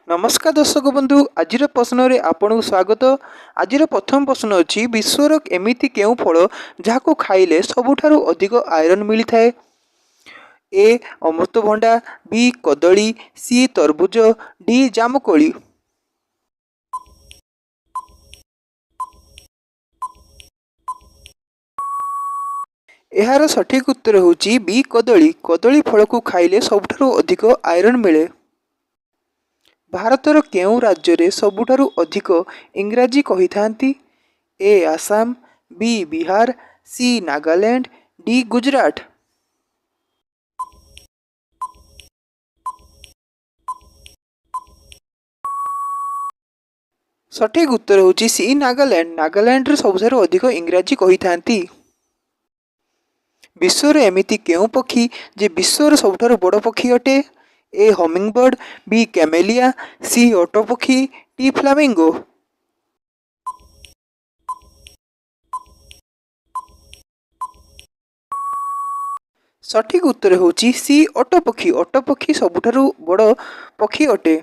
नमस्कार दर्शक बंधु आज प्रश्न रे आपन को स्वागत। आज प्रथम प्रश्न अच्छी विश्वर एमिति केउ फल जहाँ खाइले सबुठारु अधिक आयरन मिलता है। ए अमृतभंडा, बी कदली, सी तरबुज, डी जामुकोली। यार सठिक उत्तर होची बी कदली। कदली फल को खाइले सबुठारु अधिक आयरन मिले। भारतर केउं राज्य रे सबुठारु अधिक इंग्राजी कही थांती? ए आसाम, बी बिहार, सी नागालैंड, डी गुजरात। सठिक उत्तर होची सी नागालैंड। नागालैंड रे सबुठारु अधिक इंग्राजी कही थांती। विश्वर एमिति केउं पक्षी जे विश्वर सबुठारु बड़ पक्षी अटे? ए हमिंग बर्ड, बी कैमेलिया, सी ओटो पक्षी, डी फ्लामिंगो। सठिक उत्तर होची सी ओटो पक्षी। ओटो पक्षी सबुठारु बड़ पक्षी अटे।